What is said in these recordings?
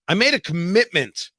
I made a commitment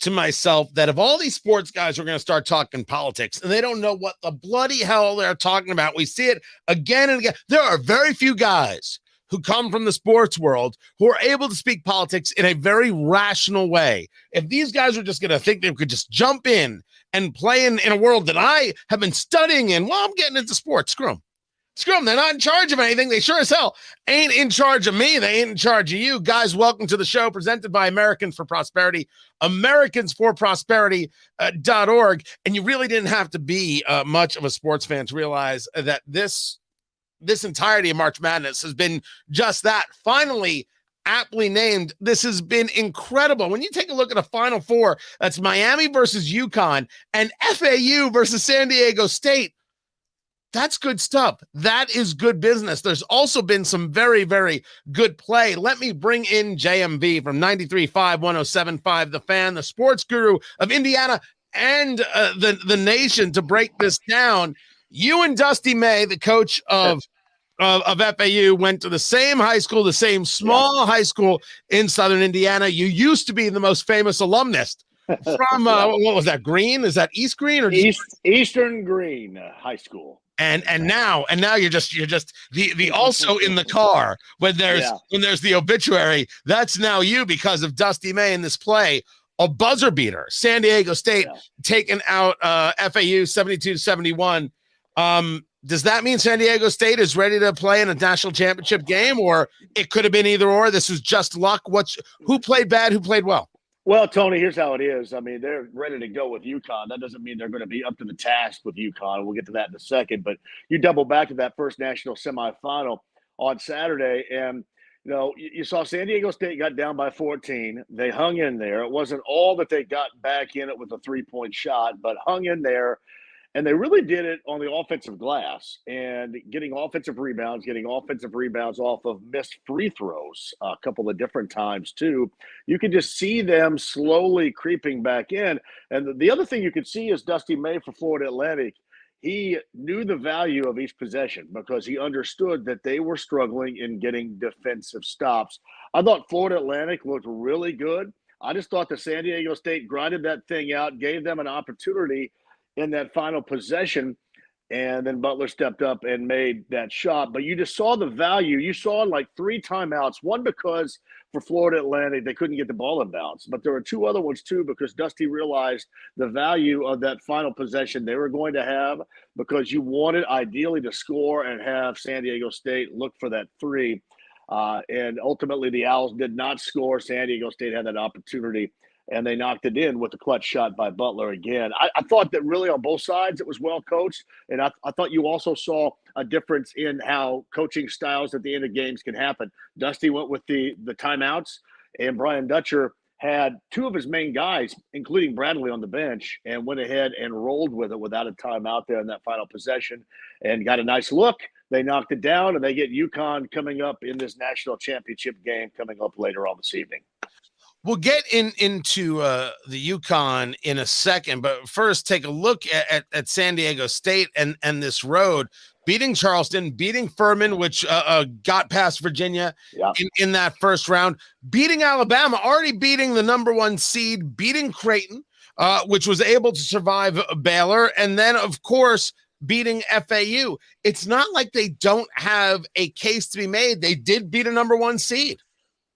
to myself that if all these sports guys are going to start talking politics and they don't know what the bloody hell they're talking about, we see it again and again. There are very few guys who come from the sports world who are able to speak politics in a very rational way. If these guys are just going to think they could just jump in and play in a world that I have been studying in, well, I'm getting into sports. Screw them. Screw them. They're not in charge of anything. They sure as hell ain't in charge of me. They ain't in charge of you. Guys, welcome to the show presented by Americans for Prosperity, AmericansForProsperity.org. And you really didn't have to be much of a sports fan to realize that this entirety of March Madness has been just that. Finally, aptly named. This has been incredible. When you take a look at a Final Four, that's Miami versus UConn and FAU versus San Diego State. That's good stuff. That is good business. There's also been some very, very good play. Let me bring in JMV from 93.5, 107.5, The Fan, the sports guru of Indiana and the nation to break this down. You and Dusty May, the coach of FAU, went to the same high school, the same small high school in Southern Indiana. You used to be the most famous alumnus from, what was that, Green? Is that East Green or Eastern Green High School? And now you're just the also in the car when there's the obituary. That's now you because of Dusty May in this play, a buzzer beater. San Diego State taking out FAU 72-71. Does that mean San Diego State is ready to play in a national championship game, or it could have been either or? This was just luck. Who played bad? Who played well? Well, Tony, here's how it is. I mean, they're ready to go with UConn. That doesn't mean they're going to be up to the task with UConn. We'll get to that in a second. But you double back to that first national semifinal on Saturday, and you saw San Diego State got down by 14. They hung in there. It wasn't all that they got back in it with a 3-point shot, but hung in there. And they really did it on the offensive glass and getting offensive rebounds off of missed free throws a couple of different times, too. You could just see them slowly creeping back in. And the other thing you could see is Dusty May for Florida Atlantic. He knew the value of each possession because he understood that they were struggling in getting defensive stops. I thought Florida Atlantic looked really good. I just thought the San Diego State grinded that thing out, gave them an opportunity in that final possession, and then Butler stepped up and made that shot. But you just saw the value. You saw like 3 timeouts, one because for Florida Atlantic, they couldn't get the ball in bounds. But there were 2 other ones, too, because Dusty realized the value of that final possession they were going to have because you wanted ideally to score and have San Diego State look for that 3. And ultimately, the Owls did not score. San Diego State had that opportunity, and they knocked it in with the clutch shot by Butler again. I thought that really on both sides it was well coached, and I thought you also saw a difference in how coaching styles at the end of games can happen. Dusty went with the timeouts, and Brian Dutcher had 2 of his main guys, including Bradley, on the bench, and went ahead and rolled with it without a timeout there in that final possession and got a nice look. They knocked it down, and they get UConn coming up in this national championship game coming up later on this evening. We'll get into the UConn in a second, but first take a look at San Diego State and this road, beating Charleston, beating Furman, which got past Virginia in that first round, beating Alabama, already beating the number 1 seed, beating Creighton, which was able to survive Baylor, and then, of course, beating FAU. It's not like they don't have a case to be made. They did beat a number 1 seed.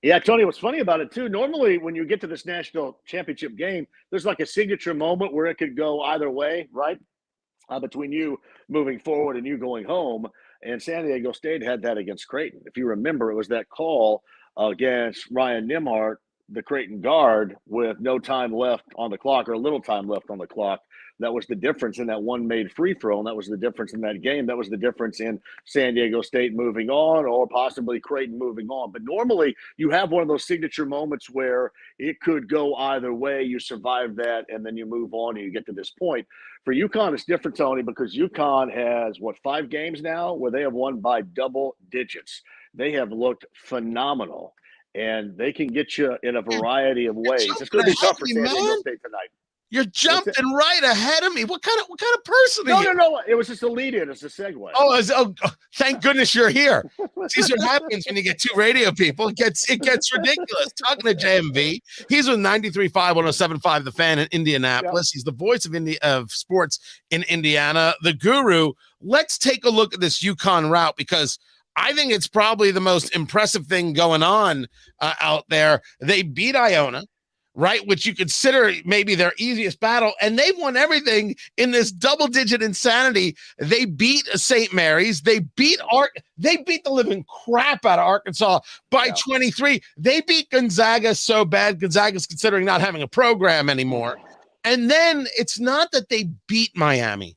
Yeah, Tony, what's funny about it, too, normally when you get to this national championship game, there's like a signature moment where it could go either way, right, between you moving forward and you going home. And San Diego State had that against Creighton. If you remember, it was that call against Ryan Nimhart, the Creighton guard, with no time left on the clock or little time left on the clock. That was the difference in that one made free throw, and that was the difference in that game. That was the difference in San Diego State moving on or possibly Creighton moving on. But normally you have one of those signature moments where it could go either way. You survive that, and then you move on and you get to this point. For UConn, it's different, Tony, because UConn has, 5 games now where they have won by double digits. They have looked phenomenal, and they can get you in a variety of ways. It's going to be tough for San Diego State tonight. You're jumping right ahead of me. What kind of person are you? No. It was just a lead-in. It's a segue. Oh, thank goodness you're here. See what happens when you get two radio people. It gets ridiculous. Talking to JMV, he's with 93.5, 107.5 The Fan in Indianapolis. Yep. He's the voice of sports in Indiana. The Guru. Let's take a look at this UConn route, because I think it's probably the most impressive thing going on out there. They beat Iona, right, which you consider maybe their easiest battle, and they won everything in this double-digit insanity. They beat St. Mary's. They beat the living crap out of Arkansas by 23. They beat Gonzaga so bad. Gonzaga's considering not having a program anymore. And then it's not that they beat Miami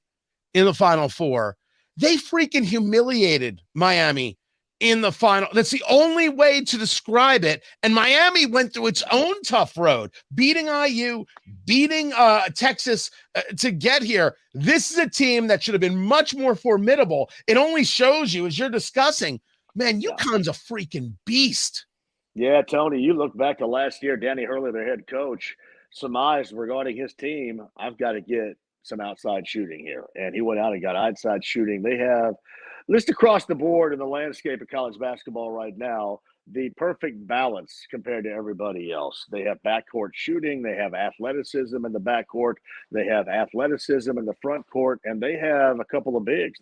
in the Final Four. They freaking humiliated Miami in the final. That's the only way to describe it. And Miami went through its own tough road, beating IU, beating Texas to get here. This is a team that should have been much more formidable. It only shows you, as you're discussing, man, UConn's a freaking beast. Yeah, Tony, you look back to last year, Danny Hurley, their head coach, surmised regarding his team, I've got to get some outside shooting here. And he went out and got outside shooting. They have, list across the board in the landscape of college basketball right now, the perfect balance compared to everybody else. They have backcourt shooting. They have athleticism in the backcourt. They have athleticism in the front court. And they have a couple of bigs.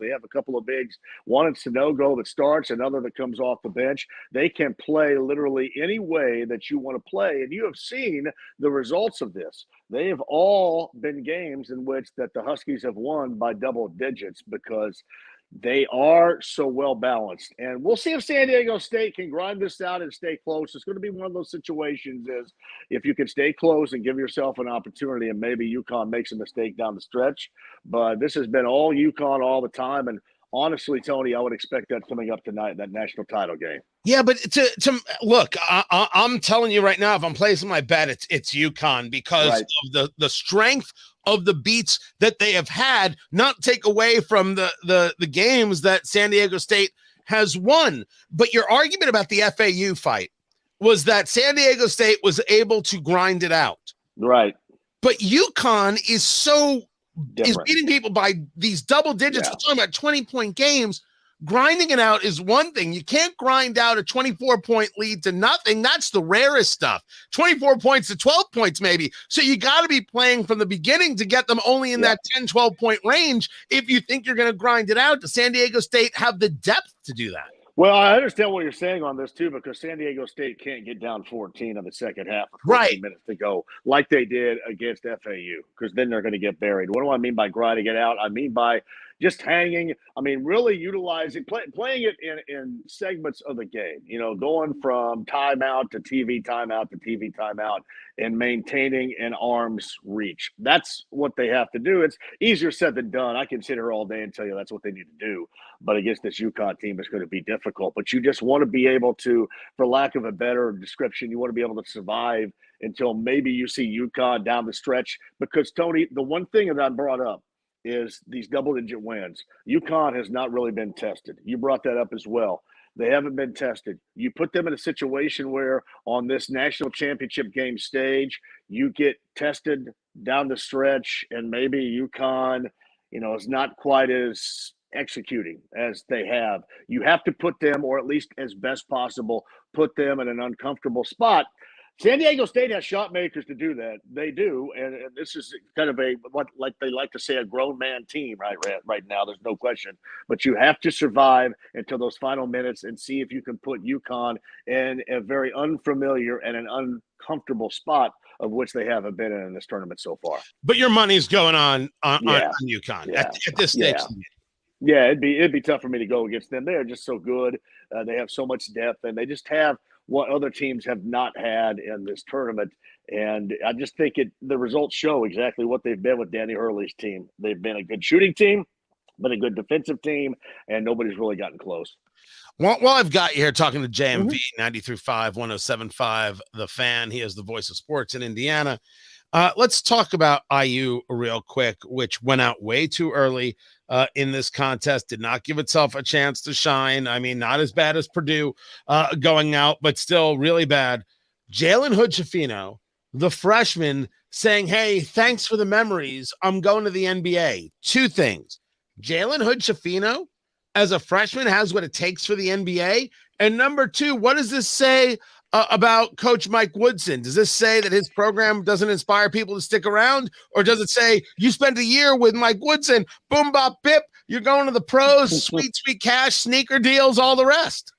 One in Sanogo that starts, another that comes off the bench. They can play literally any way that you want to play. And you have seen the results of this. They have all been games in which that the Huskies have won by double digits, because they are so well balanced. And we'll see if San Diego State can grind this out and stay close. It's going to be one of those situations is if you can stay close and give yourself an opportunity, and maybe UConn makes a mistake down the stretch. But this has been all UConn all the time. And honestly, Tony, I would expect that coming up tonight, that national title game. Yeah, but to look, I'm telling you right now, if I'm placing my bet, it's UConn, because of the strength of the beats that they have had, not take away from the games that San Diego State has won. But your argument about the FAU fight was that San Diego State was able to grind it out. Right. But UConn is beating people by these double digits. We're talking about 20-point games. Grinding it out is one thing. You can't grind out a 24-point lead to nothing. That's the rarest stuff. 24 points to 12 points maybe. So you got to be playing from the beginning to get them only in that 10, 12-point range if you think you're going to grind it out. Does San Diego State have the depth to do that? Well, I understand what you're saying on this, too, because San Diego State can't get down 14 in the second half with 14 minutes to go like they did against FAU, because then they're going to get buried. What do I mean by grinding it out? I mean by just hanging. I mean, really utilizing, playing it in segments of the game, going from timeout to TV timeout to TV timeout and maintaining an arm's reach. That's what they have to do. It's easier said than done. I can sit here all day and tell you that's what they need to do. But against this UConn team, it's going to be difficult. But you just want to be able to, for lack of a better description, you want to be able to survive until maybe you see UConn down the stretch. Because, Tony, the one thing that I brought up is these double-digit wins. UConn has not really been tested. You brought that up as well. They haven't been tested. You put them in a situation where on this national championship game stage, you get tested down the stretch, and maybe UConn, is not quite as executing as they have. You have to put them, or at least as best possible, put them in an uncomfortable spot. San Diego State has shot makers to do that. They do, and this is kind of like they like to say, a grown man team right now. There's no question. But you have to survive until those final minutes and see if you can put UConn in a very unfamiliar and an uncomfortable spot, of which they haven't been in this tournament so far. But your money's going on UConn at this stage. Yeah, it'd be tough for me to go against them. They're just so good. They have so much depth, and they just have what other teams have not had in this tournament. And I just think the results show exactly what they've been with Danny Hurley's team. They've been a good shooting team, but a good defensive team, and nobody's really gotten close. Well, I've got you here talking to JMV, 93.5, 107.5, The Fan. He is the voice of sports in Indiana. Let's talk about IU real quick, which went out way too early in this contest, did not give itself a chance to shine. I mean, not as bad as Purdue going out, but still really bad. Jalen Hood-Schifino, the freshman, saying, hey, thanks for the memories. I'm going to the NBA. Two things. Jalen Hood-Schifino as a freshman has what it takes for the NBA? And number two, what does this say about Coach Mike Woodson? Does this say that his program doesn't inspire people to stick around? Or does it say you spent a year with Mike Woodson, boom, bop, bip, you're going to the pros, sweet, sweet cash, sneaker deals, all the rest?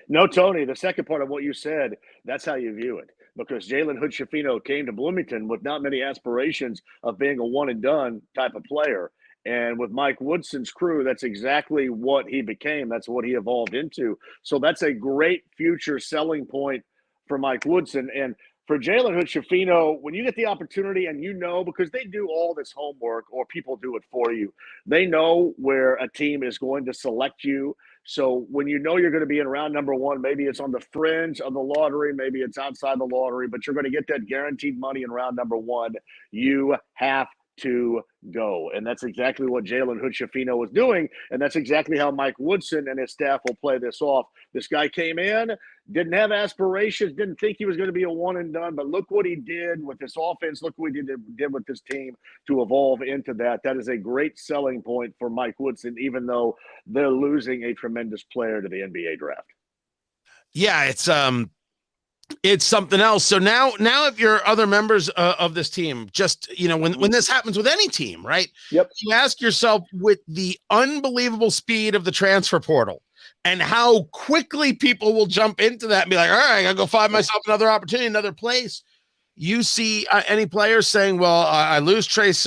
No, Tony, the second part of what you said, that's how you view it. Because Jalen Hood-Schifino came to Bloomington with not many aspirations of being a one-and-done type of player. And with Mike Woodson's crew, that's exactly what he became. That's what he evolved into. So that's a great future selling point for Mike Woodson. And for Jalen Hood-Schifino, when you get the opportunity and because they do all this homework or people do it for you, they know where a team is going to select you. So when you're going to be in round number one, maybe it's on the fringe of the lottery, maybe it's outside the lottery, but you're going to get that guaranteed money in round number one. You have to go. And that's exactly what Jalen Hood-Schifino was doing. And that's exactly how Mike Woodson and his staff will play this off. This guy came in, didn't have aspirations, didn't think he was going to be a one and done, but look what he did with this offense. Look what he did with this team to evolve into that. That is a great selling point for Mike Woodson, even though they're losing a tremendous player to the NBA draft. Yeah, it's something else. So now if you're other members of this team, just, when this happens with any team, right? Yep. You ask yourself, with the unbelievable speed of the transfer portal and how quickly people will jump into that and be like, all right, I gotta go find myself another opportunity, another place. You see any players saying, well, I lose Trace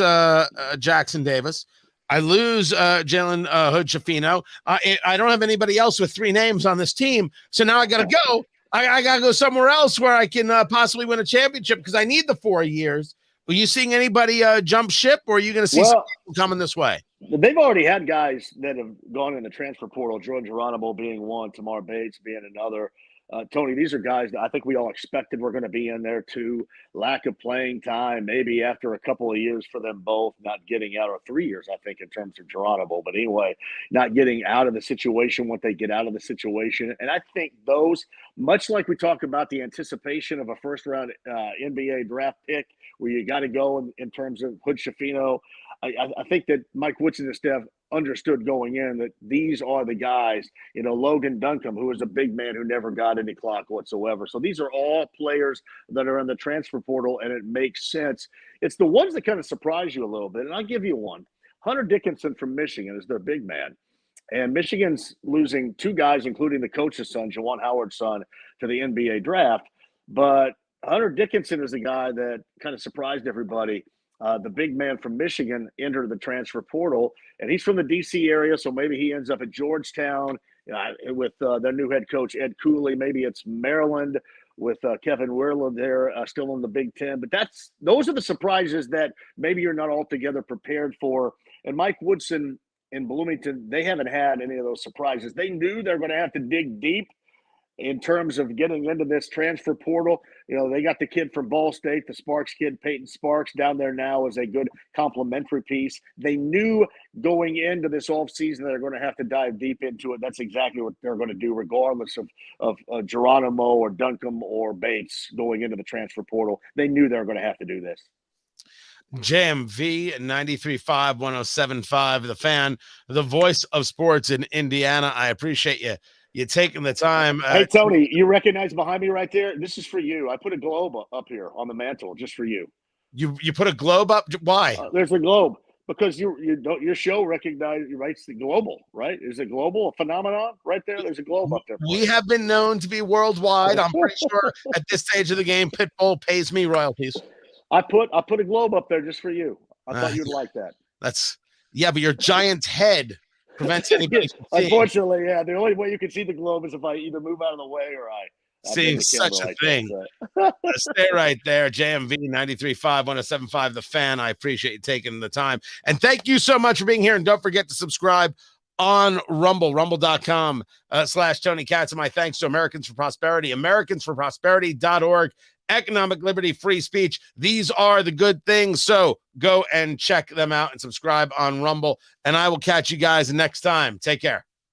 Jackson Davis. I lose Jalen Hood-Schifino. I don't have anybody else with three names on this team. So now I got to go. I got to go somewhere else where I can possibly win a championship because I need the 4 years. Are you seeing anybody jump ship, or are you going to see some people coming this way? They've already had guys that have gone in the transfer portal, Jordan Geronimo being one, Tamar Bates being another. Tony, these are guys that I think we all expected were going to be in there too. Lack of playing time, maybe after a couple of years for them both, not getting out, or 3 years, I think, in terms of Geronimo. But anyway, not getting out of the situation when they get out of the situation. And I think those, much like we talk about the anticipation of a first-round NBA draft pick, where you got to go in terms of Hood-Schifino, I think that Mike Woodson and staff understood going in that these are the guys, Logan Duncombe, who was a big man who never got any clock whatsoever. So these are all players that are in the transfer portal, and it makes sense. It's the ones that kind of surprise you a little bit, and I'll give you one. Hunter Dickinson from Michigan is their big man. And Michigan's losing two guys, including the coach's son, Juwan Howard's son, to the NBA draft. But Hunter Dickinson is the guy that kind of surprised everybody. The big man from Michigan entered the transfer portal, and he's from the D.C. area, so maybe he ends up at Georgetown with their new head coach, Ed Cooley. Maybe it's Maryland with Kevin Werland there, still in the Big Ten. But those are the surprises that maybe you're not altogether prepared for. And Mike Woodson in Bloomington, they haven't had any of those surprises. They knew they're going to have to dig deep in terms of getting into this transfer portal. They got the kid from Ball State, the Sparks kid, Peyton Sparks, down there now as a good complementary piece. They knew going into this offseason they're going to have to dive deep into it. That's exactly what they're going to do, regardless of Geronimo or Duncombe or Bates going into the transfer portal. They knew they were going to have to do this. JMV 93.5, 107.5, The Fan, the voice of sports in Indiana. I appreciate you taking the time. Hey, Tony, you recognize behind me right there? This is for you. I put a globe up here on the mantle just for you. You put a globe up? Why? There's a globe because your show writes the global, right? Is it global a phenomenon right there? There's a globe up there. We have been known to be worldwide. I'm pretty sure at this stage of the game, Pitbull pays me royalties. I put a globe up there just for you. I thought you'd like that. But your giant head prevents anybody from seeing. Unfortunately, yeah. The only way you can see the globe is if I either move out of the way or I seeing such a thing. Stay right there. JMV 93.5, 107.5, The Fan. I appreciate you taking the time. And thank you so much for being here. And don't forget to subscribe on Rumble, rumble.com/Tony Katz. And my thanks to Americans for Prosperity, AmericansForProsperity.org. Economic liberty, free speech. These are the good things. So go and check them out and subscribe on Rumble. And I will catch you guys next time. Take care.